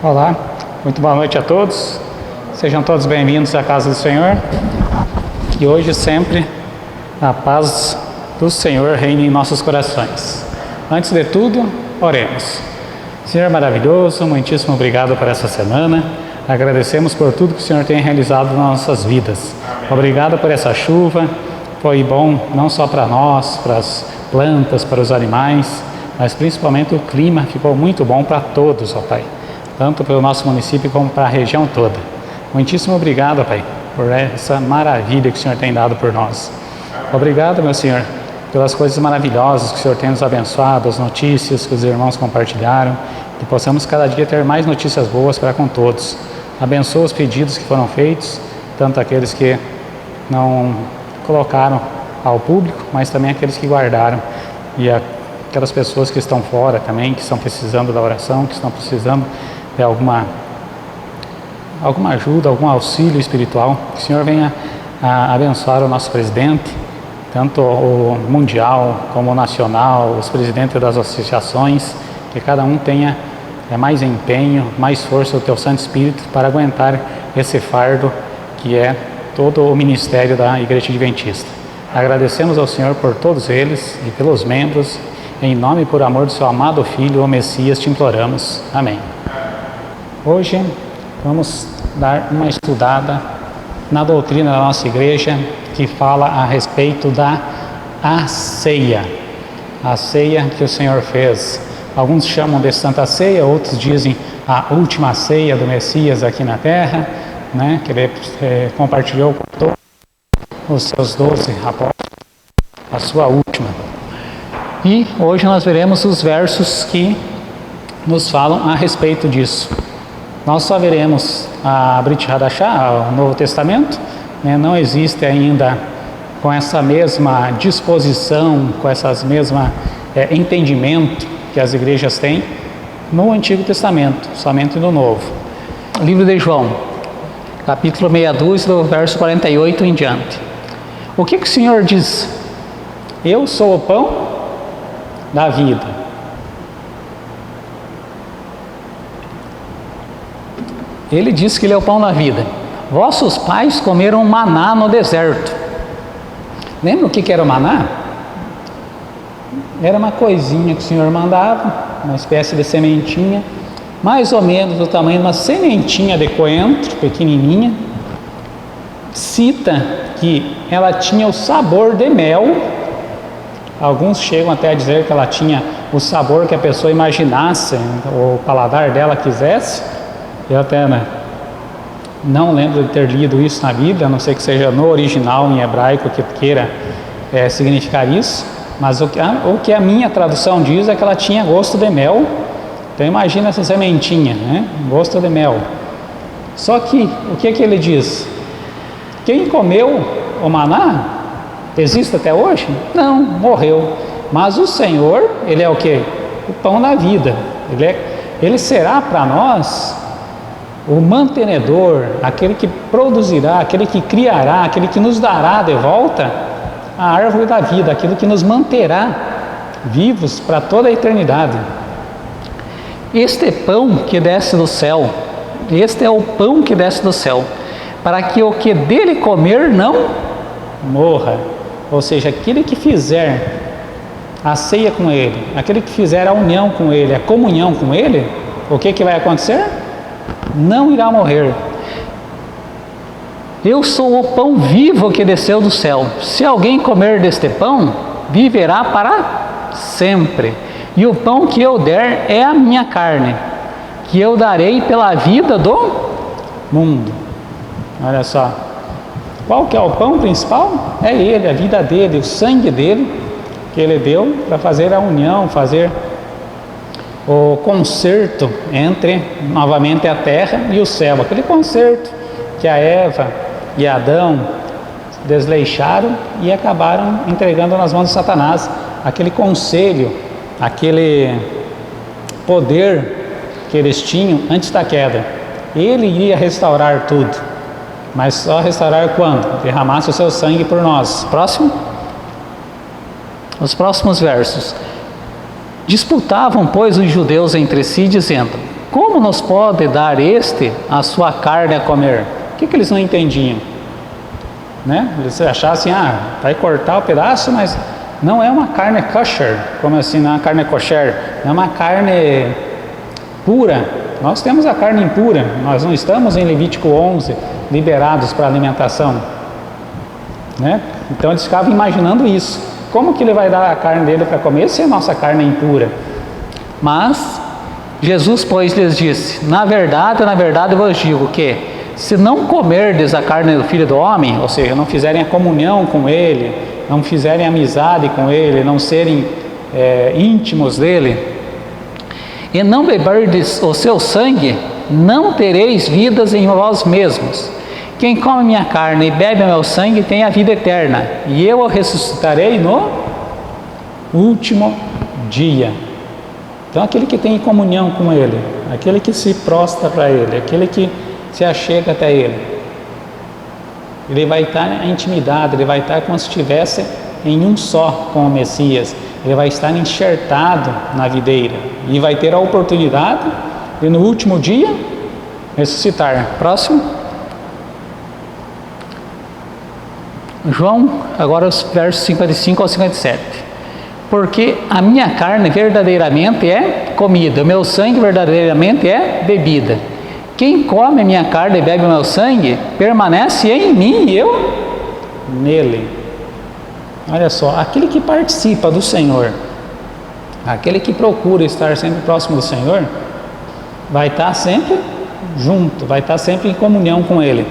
Olá, muito boa noite a todos. Sejam todos bem-vindos à casa do Senhor. Que hoje e sempre a paz do Senhor reine em nossos corações. Antes de tudo, oremos. Senhor maravilhoso, muitíssimo obrigado por essa semana. Agradecemos por tudo que o Senhor tem realizado nas nossas vidas. Obrigado por essa chuva. Foi bom não só para nós, para as plantas, para os animais, mas principalmente o clima ficou muito bom para todos, ó Pai. Tanto para o nosso município como para a região toda. Muitíssimo obrigado, Pai, por essa maravilha que o Senhor tem dado por nós. Obrigado, meu Senhor, pelas coisas maravilhosas que o Senhor tem nos abençoado, as notícias que os irmãos compartilharam, que possamos cada dia ter mais notícias boas para com todos. Abençoa os pedidos que foram feitos, tanto aqueles que não colocaram ao público, mas também aqueles que guardaram, e aquelas pessoas que estão fora também, que estão precisando da oração, que estão precisando de alguma ajuda, algum auxílio espiritual. Que o Senhor venha a abençoar o nosso presidente, tanto o mundial como o nacional, os presidentes das associações, que cada um tenha mais empenho, mais força do Teu Santo Espírito para aguentar esse fardo que é todo o ministério da Igreja Adventista. Agradecemos ao Senhor por todos eles e pelos membros. Em nome e por amor do Seu amado Filho, o Messias, te imploramos. Amém. Hoje vamos dar uma estudada na doutrina da nossa igreja que fala a respeito da ceia. A ceia que o Senhor fez. Alguns chamam de Santa Ceia, outros dizem a última ceia do Messias aqui na terra, né? Que ele compartilhou com todos os seus 12 apóstolos, a sua última. E hoje nós veremos os versos que nos falam a respeito disso. Nós só veremos a Brit Hadashah, o Novo Testamento, né? Não existe ainda com essa mesma disposição, com essas mesma entendimento que as igrejas têm no Antigo Testamento, somente no Novo. Livro de João, capítulo 62, do verso 48 em diante. O que o Senhor diz? Eu sou o pão da vida. Ele diz que Ele é o pão da vida. Vossos pais comeram maná no deserto. Lembra o que era o maná? Era uma coisinha que o Senhor mandava, uma espécie de sementinha, mais ou menos do tamanho de uma sementinha de coentro, pequenininha. Cita que ela tinha o sabor de mel. Alguns chegam até a dizer que ela tinha o sabor que a pessoa imaginasse, o paladar dela quisesse. Eu até não lembro de ter lido isso na Bíblia, a não ser que seja no original em hebraico que queira significar isso. Mas o que a minha tradução diz é que ela tinha gosto de mel. Então imagina essa sementinha, né? Gosto de mel. Só que o que ele diz? Quem comeu o maná existe até hoje? Não, morreu. Mas o Senhor, Ele é o quê? O pão da vida. Ele será para nós o mantenedor, aquele que produzirá, aquele que criará, aquele que nos dará de volta a árvore da vida, aquilo que nos manterá vivos para toda a eternidade. Este pão que desce do céu, este é o pão que desce do céu, para que o que dele comer não morra. Ou seja, aquele que fizer a ceia com Ele, aquele que fizer a união com Ele, a comunhão com Ele, o que vai acontecer? Não irá morrer. Eu sou o pão vivo que desceu do céu. Se alguém comer deste pão, viverá para sempre. E o pão que eu der é a minha carne, que eu darei pela vida do mundo. Olha só. Qual que é o pão principal? É Ele, a vida dele, o sangue dele, que Ele deu para fazer a união, fazer o concerto entre novamente a terra e o céu. Aquele concerto que a Eva e Adão desleixaram e acabaram entregando nas mãos de Satanás. Aquele conselho, aquele poder que eles tinham antes da queda. Ele iria restaurar tudo, mas só restaurar quando? Derramasse o seu sangue por nós. Próximo. Os próximos versos. Disputavam, pois, os judeus entre si, dizendo: como nos pode dar a sua carne a comer? O que eles não entendiam? Né? Eles achassem, vai cortar o pedaço, mas não é uma carne kosher, como assim, não é uma carne kosher, não é uma carne pura. Nós temos a carne impura, nós não estamos em Levítico 11 liberados para alimentação, né? Então eles ficavam imaginando isso, como que ele vai dar a carne dele para comer se a nossa carne é impura? Mas Jesus, pois, lhes disse: na verdade eu vos digo que, se não comerdes a carne do Filho do Homem, ou seja, não fizerem a comunhão com Ele, não fizerem amizade com Ele, não serem íntimos dEle, e não beberdes o seu sangue, não tereis vidas em vós mesmos. Quem come minha carne e bebe o meu sangue tem a vida eterna, e eu o ressuscitarei no último dia. Então aquele que tem comunhão com Ele, aquele que se prostra para Ele, aquele que se achega até Ele, ele vai estar em intimidade, ele vai estar como se estivesse em um só com o Messias, ele vai estar enxertado na videira e vai ter a oportunidade de no último dia ressuscitar. Próximo. João, agora os versos 55 ao 57. Porque a minha carne verdadeiramente é comida, o meu sangue verdadeiramente é bebida. Quem come a minha carne e bebe o meu sangue, permanece em mim e eu nele. Olha só, aquele que participa do Senhor, aquele que procura estar sempre próximo do Senhor, vai estar sempre junto, vai estar sempre em comunhão com Ele.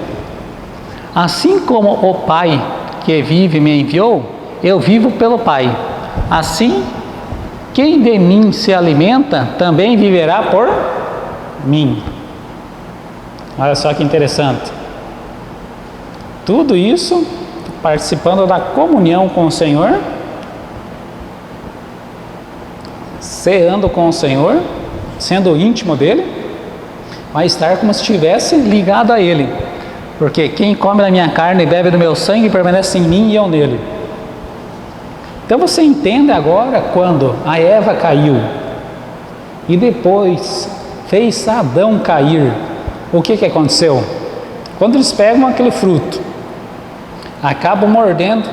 Assim como o Pai que vive me enviou, eu vivo pelo Pai. Assim, quem de mim se alimenta, também viverá por mim. Olha só que interessante. Tudo isso participando da comunhão com o Senhor, ceando com o Senhor, sendo íntimo dele, vai estar como se estivesse ligado a Ele. Porque quem come da minha carne e bebe do meu sangue permanece em mim e eu nele. Então você entende agora quando a Eva caiu e depois fez Adão cair, o que aconteceu? Quando eles pegam aquele fruto, acabam mordendo,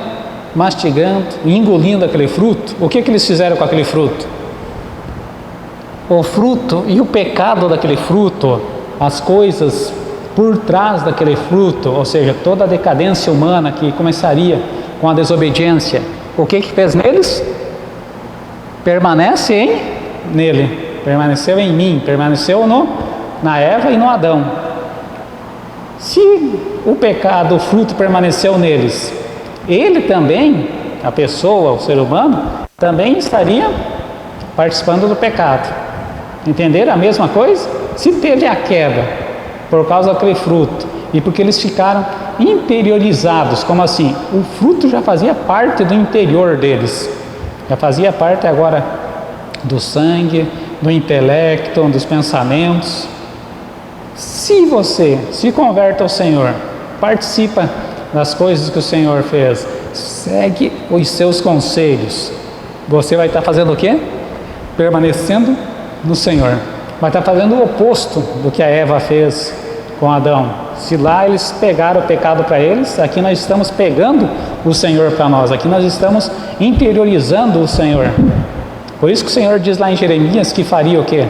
mastigando, engolindo aquele fruto, o que eles fizeram com aquele fruto? O fruto e o pecado daquele fruto, as coisas por trás daquele fruto, ou seja, toda a decadência humana que começaria com a desobediência, o que fez neles? Permanece nele, permaneceu em mim, permaneceu na Eva e no Adão. Se o pecado, o fruto permaneceu neles, ele também, a pessoa, o ser humano, também estaria participando do pecado. Entenderam a mesma coisa? Se teve a queda por causa daquele fruto e porque eles ficaram interiorizados, como assim? O fruto já fazia parte do interior deles, já fazia parte agora do sangue, do intelecto, dos pensamentos. Se você se converte ao Senhor, participa das coisas que o Senhor fez, segue os seus conselhos, você vai estar fazendo o quê? Permanecendo no Senhor. Vai estar fazendo o oposto do que a Eva fez com Adão. Se lá eles pegaram o pecado para eles, aqui nós estamos pegando o Senhor para nós, aqui nós estamos interiorizando o Senhor. Por isso que o Senhor diz lá em Jeremias que faria o quê?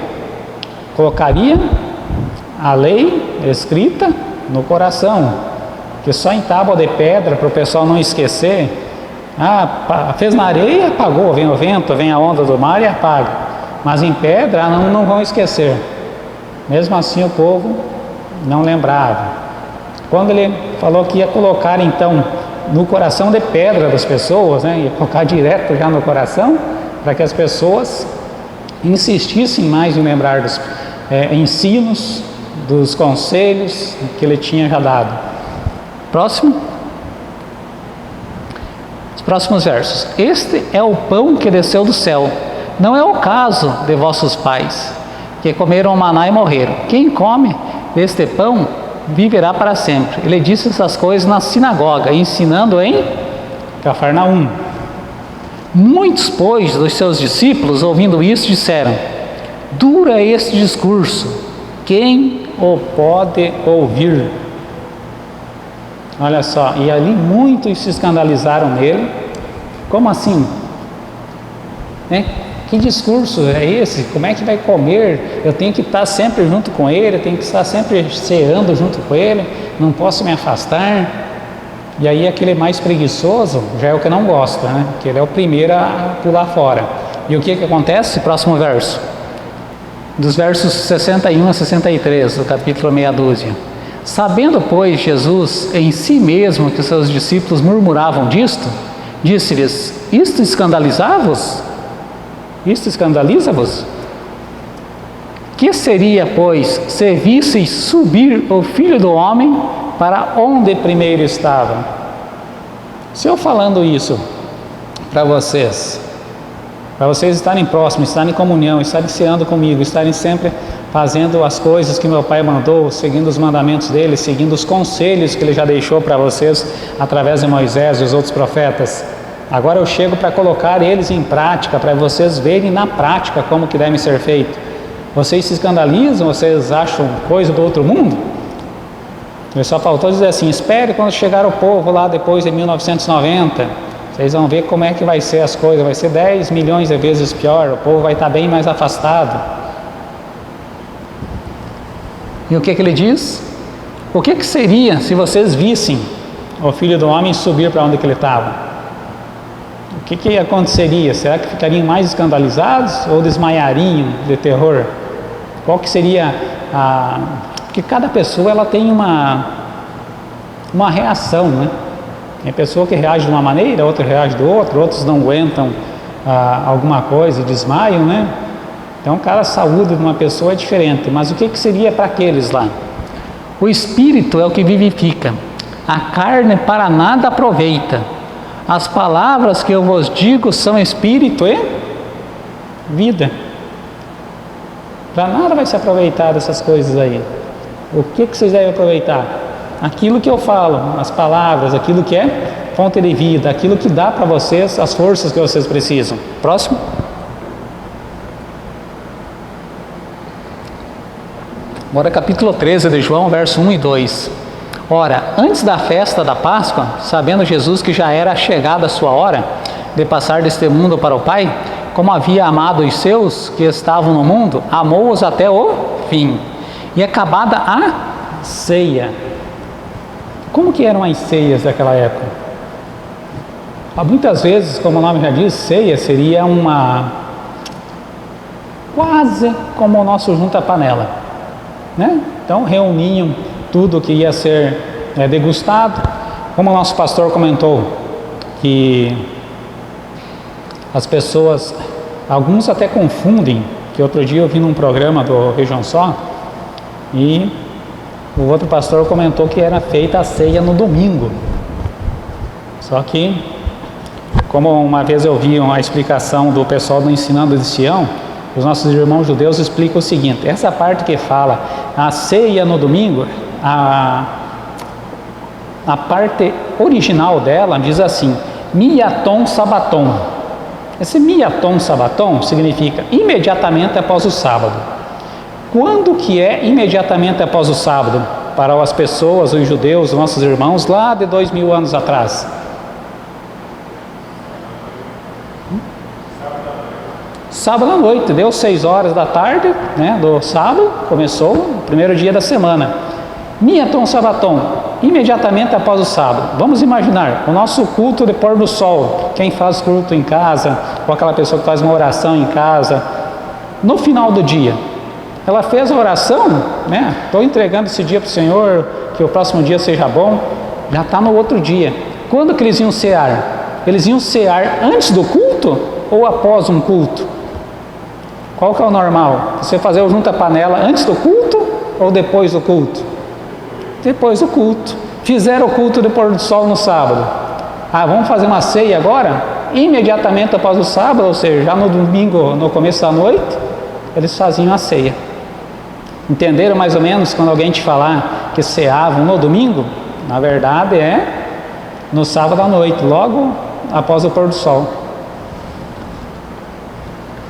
Colocaria a lei escrita no coração, que só em tábua de pedra, para o pessoal não esquecer. Fez na areia, apagou, vem o vento, vem a onda do mar e apaga, mas em pedra não vão esquecer. Mesmo assim o povo não lembrava. Quando ele falou que ia colocar então no coração de pedra das pessoas, ia colocar direto já no coração, para que as pessoas insistissem mais em lembrar dos ensinos, dos conselhos que ele tinha já dado. Próximo. Os próximos versos. Este é o pão que desceu do céu. Não é o caso de vossos pais, que comeram maná e morreram. Quem come deste pão viverá para sempre. Ele disse essas coisas na sinagoga, ensinando em Cafarnaum. Muitos, pois, dos seus discípulos, ouvindo isso, disseram: dura este discurso, quem o pode ouvir? Olha só, e ali muitos se escandalizaram nele. Como assim? Né? Que discurso é esse? Como é que vai comer? Eu tenho que estar sempre junto com ele, eu tenho que estar sempre ceando junto com ele, não posso me afastar. E aí aquele mais preguiçoso já é o que não gosta, né? Que ele é o primeiro a pular fora. E o que acontece? Próximo verso. Dos versos 61 a 63, do capítulo meia dúzia. Sabendo, pois, Jesus em si mesmo que os seus discípulos murmuravam disto, disse-lhes: isto escandaliza-vos? Isto escandaliza-vos? Que seria, pois, se visseis subir o Filho do Homem para onde primeiro estava? Se eu falando isso para vocês estarem próximos, estarem em comunhão, estarem ceando comigo, estarem sempre fazendo as coisas que meu Pai mandou, seguindo os mandamentos dele, seguindo os conselhos que ele já deixou para vocês através de Moisés e os outros profetas. Agora eu chego para colocar eles em prática, para vocês verem na prática como que devem ser feito. Vocês se escandalizam? Vocês acham coisa do outro mundo? Ele só faltou dizer assim: espere quando chegar o povo lá depois de 1990, vocês vão ver como é que vai ser as coisas, vai ser 10 milhões de vezes pior, o povo vai estar bem mais afastado. E o que ele diz? O que seria se vocês vissem o Filho do Homem subir para onde que ele estava? O que aconteceria? Será que ficariam mais escandalizados ou desmaiariam de terror? Qual que seria a... Porque cada pessoa ela tem uma reação, né? Tem pessoa que reage de uma maneira, outra reage de outra, outros não aguentam alguma coisa e desmaiam, né? Então cada saúde de uma pessoa é diferente. Mas o que seria para aqueles lá? O Espírito é o que vivifica, a carne para nada aproveita. As palavras que eu vos digo são Espírito e vida. Para nada vai se aproveitar dessas coisas aí. O que vocês devem aproveitar? Aquilo que eu falo, as palavras, aquilo que é fonte de vida, aquilo que dá para vocês as forças que vocês precisam. Próximo. Agora capítulo 13 de João, verso 1 e 2. Ora, antes da festa da Páscoa, sabendo Jesus que já era chegada a sua hora de passar deste mundo para o Pai, como havia amado os seus que estavam no mundo, amou-os até o fim. E acabada a ceia. Como que eram as ceias daquela época? Muitas vezes, como o nome já diz, ceia seria quase como o nosso junta-panela, né? Então reuniam tudo que ia ser degustado. Como o nosso pastor comentou, que as pessoas, alguns até confundem, que outro dia eu vi num programa do Região Só, e o outro pastor comentou que era feita a ceia no domingo. Só que, como uma vez eu vi uma explicação do pessoal do Ensinando de Sião, os nossos irmãos judeus explicam o seguinte: essa parte que fala a ceia no domingo, a parte original dela diz assim: miaton sabaton. Esse miaton sabaton significa imediatamente após o sábado. Quando que é imediatamente após o sábado? Para as pessoas, os judeus, os nossos irmãos, lá de 2000 anos atrás. Sábado à noite, deu 6 horas da tarde, né, do sábado, começou o primeiro dia da semana. Miaton sabaton, imediatamente após o sábado. Vamos imaginar o nosso culto de pôr do sol, quem faz culto em casa, ou aquela pessoa que faz uma oração em casa, no final do dia. Ela fez a oração, né? Estou entregando esse dia para o Senhor, que o próximo dia seja bom. Já está no outro dia. Quando que eles iam cear? Eles iam cear antes do culto ou após um culto? Qual que é o normal? Você fazer o junta-panela antes do culto ou depois do culto? Depois do culto. Fizeram o culto de pôr do sol no sábado. Vamos fazer uma ceia agora? Imediatamente após o sábado, ou seja, já no domingo, no começo da noite, eles faziam a ceia. Entenderam mais ou menos quando alguém te falar que ceavam no domingo? Na verdade é no sábado à noite, logo após o pôr do sol.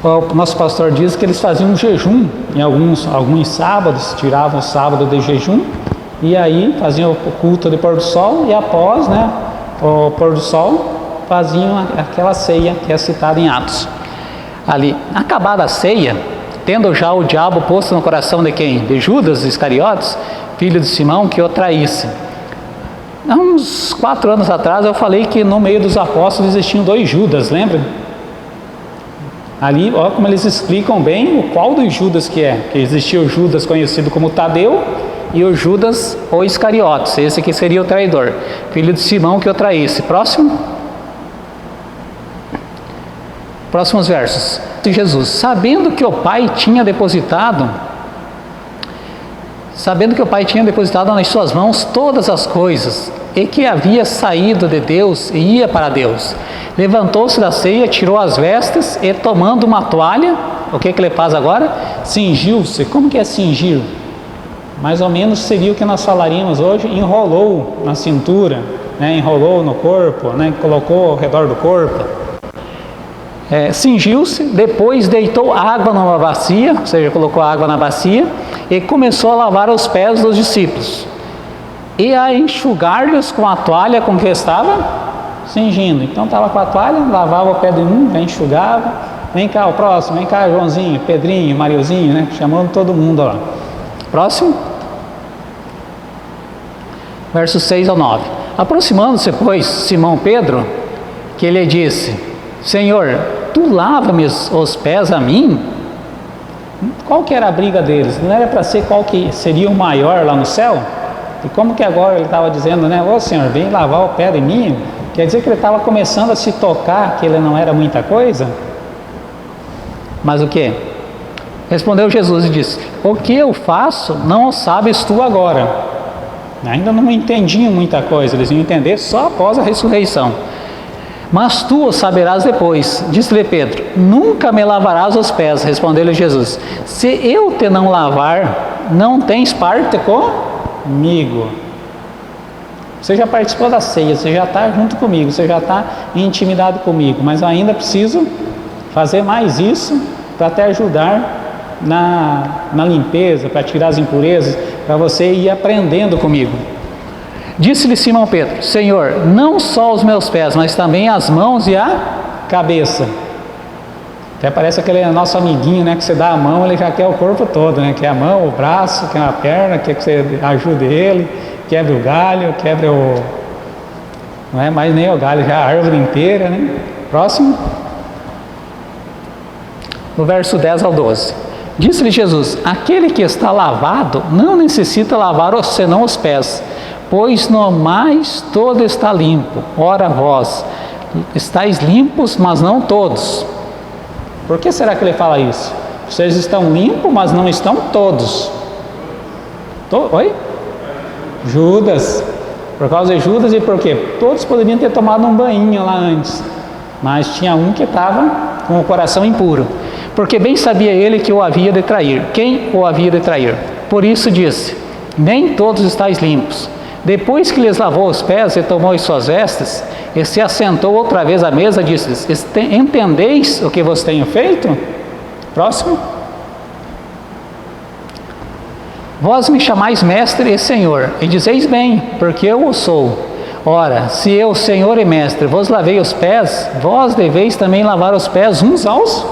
O nosso pastor diz que eles faziam um jejum em alguns sábados, tiravam o sábado de jejum e aí faziam o culto de pôr do sol e após, né, o pôr do sol faziam aquela ceia que é citada em Atos. Ali, acabada a ceia, tendo já o diabo posto no coração de quem? De Judas Iscariotes, filho de Simão, que o traísse. Há uns 4 anos atrás eu falei que no meio dos apóstolos existiam 2 Judas, lembra? Ali, olha como eles explicam bem o qual dos Judas que é. Que existia o Judas conhecido como Tadeu e o Judas ou Iscariotes. Esse aqui seria o traidor, filho de Simão que o traísse. Próximos versos. Jesus, sabendo que o Pai tinha depositado nas suas mãos todas as coisas, e que havia saído de Deus e ia para Deus, levantou-se da ceia, tirou as vestes e tomando uma toalha, o que ele faz agora? Cingiu-se. Como que é cingir? Mais ou menos seria o que nós falaríamos hoje, enrolou na cintura, né? Enrolou no corpo, né? Colocou ao redor do corpo. Cingiu-se, depois deitou água numa bacia, ou seja, colocou água na bacia e começou a lavar os pés dos discípulos e a enxugar-lhes com a toalha com que estava cingindo. Então estava com a toalha, lavava o pé de um, enxugava, vem cá o próximo, vem cá Joãozinho, Pedrinho, Mariozinho, né? Chamando todo mundo lá. Próximo. Versos 6 ao 9. Aproximando-se, pois, Simão Pedro, que ele disse: Senhor, tu lava-me os pés a mim? Qual que era a briga deles? Não era para ser qual que seria o maior lá no céu? E como que agora ele estava dizendo, né? Ô Senhor, vem lavar o pé de mim? Quer dizer que ele estava começando a se tocar, que ele não era muita coisa? Mas o que? Respondeu Jesus e disse: o que eu faço não o sabes tu agora. Ainda não entendiam muita coisa, eles iam entender só após a ressurreição. Mas tu o saberás depois. Disse-lhe Pedro: nunca me lavarás os pés. Respondeu-lhe Jesus: se eu te não lavar, não tens parte comigo. Você já participou da ceia, você já está junto comigo, você já está em intimidade comigo, mas eu ainda preciso fazer mais isso para te ajudar na limpeza, para tirar as impurezas, para você ir aprendendo comigo. Disse-lhe Simão Pedro: Senhor, não só os meus pés, mas também as mãos e a cabeça. Até parece aquele nosso amiguinho, né? Que você dá a mão, ele já quer o corpo todo, né? Quer a mão, o braço, quer a perna, quer que você ajude ele, quebra o galho, quebra o... Não é mais nem o galho, já a árvore inteira, né? Próximo. No verso 10 ao 12. Disse-lhe Jesus: aquele que está lavado não necessita lavar senão os pés, pois no mais todo está limpo. Ora vós estáis limpos, mas não todos. Por que será que ele fala isso? Vocês estão limpos, mas não estão todos. Oi? Judas. Por causa de Judas e por quê? Todos poderiam ter tomado um banho lá antes, mas tinha um que estava com o coração impuro, porque bem sabia ele que o havia de trair. Quem o havia de trair? Por isso disse: nem todos estáis limpos. Depois que lhes lavou os pés e tomou as suas vestes, e se assentou outra vez à mesa, disse-lhes: entendeis o que vos tenho feito? Próximo. Vós me chamais mestre e senhor, e dizeis bem, porque eu o sou. Ora, se eu, senhor e mestre, vos lavei os pés, vós deveis também lavar os pés uns aos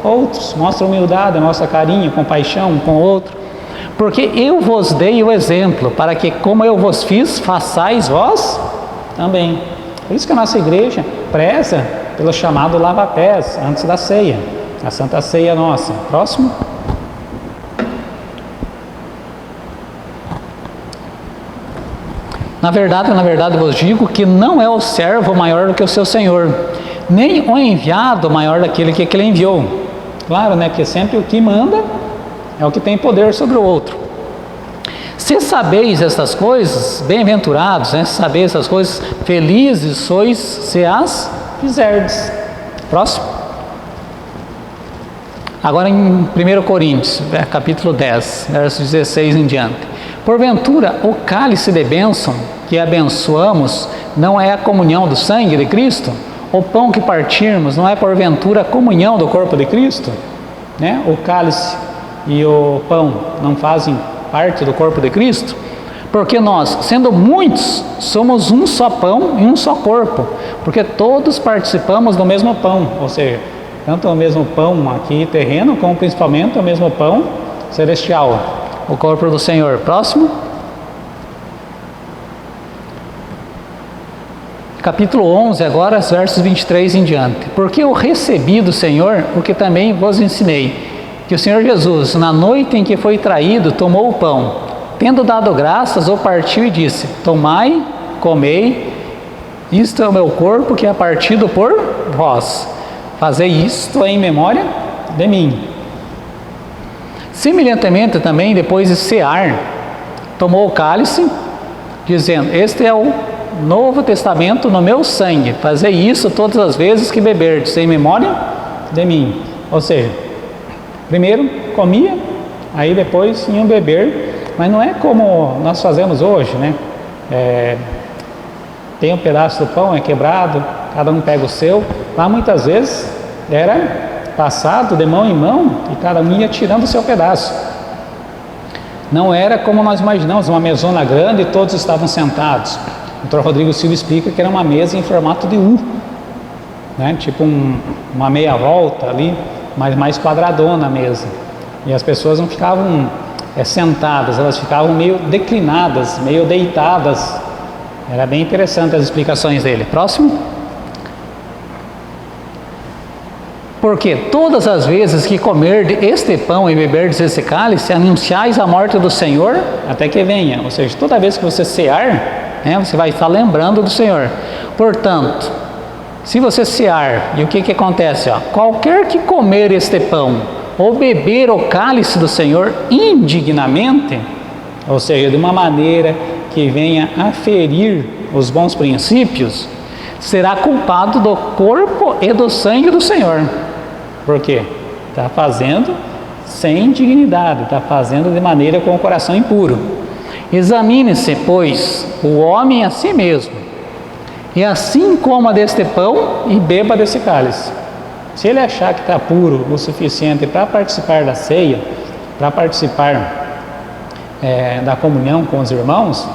outros. Mostra humildade, mostra carinho, compaixão um com o outro. Porque eu vos dei o exemplo, para que como eu vos fiz, façais vós também. Por isso que a nossa igreja preza pelo chamado lava-pés antes da ceia, a Santa Ceia nossa. Próximo. Na verdade vos digo que não é o servo maior do que o seu senhor, nem o enviado maior daquele que ele enviou. Claro, né, que sempre o que manda é o que tem poder sobre o outro. Se sabeis estas coisas, bem-aventurados, né? Se sabeis estas coisas, felizes sois se as fizerdes. Próximo. Agora em 1 Coríntios, capítulo 10, versos 16 em diante. Porventura, o cálice de bênção que abençoamos não é a comunhão do sangue de Cristo? o pão que partirmos não é porventura a comunhão do corpo de Cristo? Né? O cálice e o pão não fazem parte do corpo de Cristo? Porque nós, sendo muitos, somos um só pão e um só corpo, porque todos participamos do mesmo pão, ou seja, tanto o mesmo pão aqui terreno, como principalmente o mesmo pão celestial, o corpo do Senhor. Próximo. Capítulo 11, agora, versos 23 em diante. Porque eu recebi do Senhor o que também vos ensinei, que o Senhor Jesus, na noite em que foi traído, tomou o pão, tendo dado graças, o partiu e disse: tomai, comei, isto é o meu corpo que é partido por vós. Fazei isto em memória de mim. Semelhantemente também, depois de cear, tomou o cálice, dizendo: este é o Novo Testamento no meu sangue. Fazei isso todas as vezes que beberdes, em memória de mim. Ou seja, primeiro comia, aí depois iam beber, mas não é como nós fazemos hoje, né? Tem um pedaço do pão, é quebrado, cada um pega o seu. Lá muitas vezes era passado de mão em mão e cada um ia tirando o seu pedaço. Não era como nós imaginamos, uma mesona grande e todos estavam sentados. O Dr. Rodrigo Silva explica que era uma mesa em formato de U, né? Tipo uma meia volta ali, mas mais quadradona a mesa. E as pessoas não ficavam sentadas, elas ficavam meio declinadas, meio deitadas. Era bem interessante as explicações dele. Próximo. Porque todas as vezes que comerdes este pão e beberdes esse cálice, anunciais a morte do Senhor até que venha. Ou seja, toda vez que você cear, você vai estar lembrando do Senhor. Portanto, se você cear, e o que acontece? Qualquer que comer este pão ou beber o cálice do Senhor indignamente, ou seja, de uma maneira que venha a ferir os bons princípios, será culpado do corpo e do sangue do Senhor. Por quê? Está fazendo sem dignidade, está fazendo de maneira com o coração impuro. Examine-se, pois, o homem a si mesmo, e assim coma deste pão e beba desse cálice. Se ele achar que está puro o suficiente para participar da ceia, para participar da comunhão com os irmãos,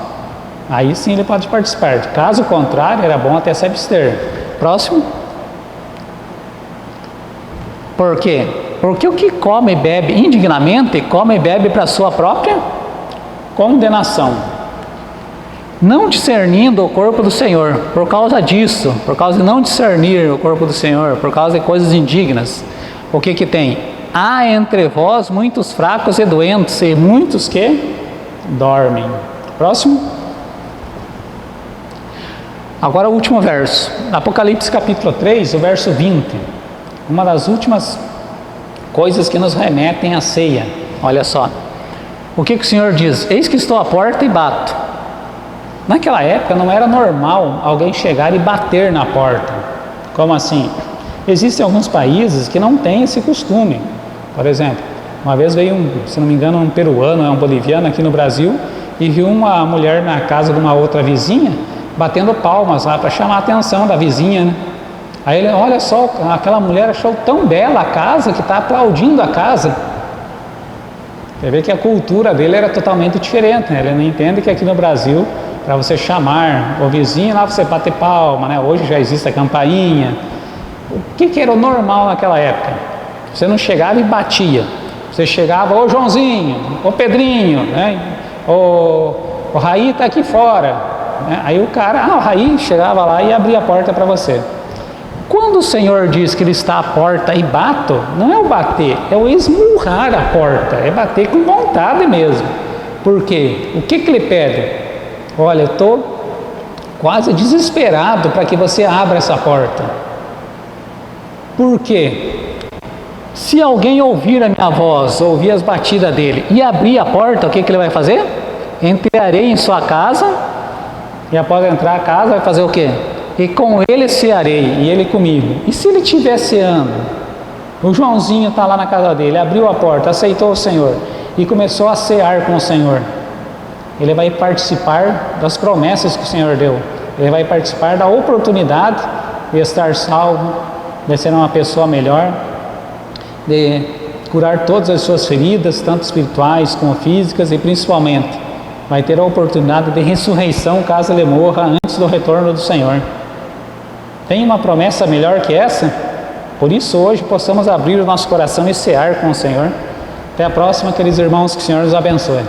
aí sim ele pode participar. Caso contrário, era bom até se abster. Próximo. Por quê? Porque o que come e bebe indignamente, come e bebe para a sua própria condenação, não discernindo o corpo do Senhor. Por causa disso, por causa de não discernir o corpo do Senhor, por causa de coisas indignas, o que tem? Há entre vós muitos fracos e doentes, e muitos que dormem. Próximo. Agora o último verso, Apocalipse capítulo 3, o verso 20. Uma das últimas coisas que nos remetem à ceia. Olha só. O que o Senhor diz? Eis que estou à porta e bato. Naquela época não era normal alguém chegar e bater na porta. Como assim? Existem alguns países que não têm esse costume. Por exemplo, uma vez veio, se não me engano, um peruano, um boliviano aqui no Brasil, e viu uma mulher na casa de uma outra vizinha, batendo palmas lá para chamar a atenção da vizinha, né? Aí ele, olha só, aquela mulher achou tão bela a casa que está aplaudindo a casa. Você vê que a cultura dele era totalmente diferente, né? Ele não entende que aqui no Brasil, para você chamar o vizinho, lá você bater palma, né? Hoje já existe a campainha. O que era o normal naquela época? Você não chegava e batia. Você chegava, ô Joãozinho, ô Pedrinho, né? O Raí está aqui fora, né? Aí o cara, o Raí chegava lá e abria a porta para você. Quando o Senhor diz que Ele está à porta e bato, não é o bater, é o esmurrar a porta, é bater com vontade mesmo. Por quê? O que Ele pede? Olha, eu estou quase desesperado para que você abra essa porta. Por quê? Se alguém ouvir a minha voz, ouvir as batidas dele e abrir a porta, o que Ele vai fazer? Entrarei em sua casa, e após entrar a casa vai fazer o quê? E com ele cearei, e ele comigo. E se ele estiver ceando, o Joãozinho está lá na casa dele, abriu a porta, aceitou o Senhor e começou a cear com o Senhor, ele vai participar das promessas que o Senhor deu, ele vai participar da oportunidade de estar salvo, de ser uma pessoa melhor, de curar todas as suas feridas, tanto espirituais como físicas, e principalmente vai ter a oportunidade de ressurreição caso ele morra antes do retorno do Senhor. Tem uma promessa melhor que essa? Por isso hoje possamos abrir o nosso coração e cear com o Senhor. Até a próxima, queridos irmãos, que o Senhor os abençoe.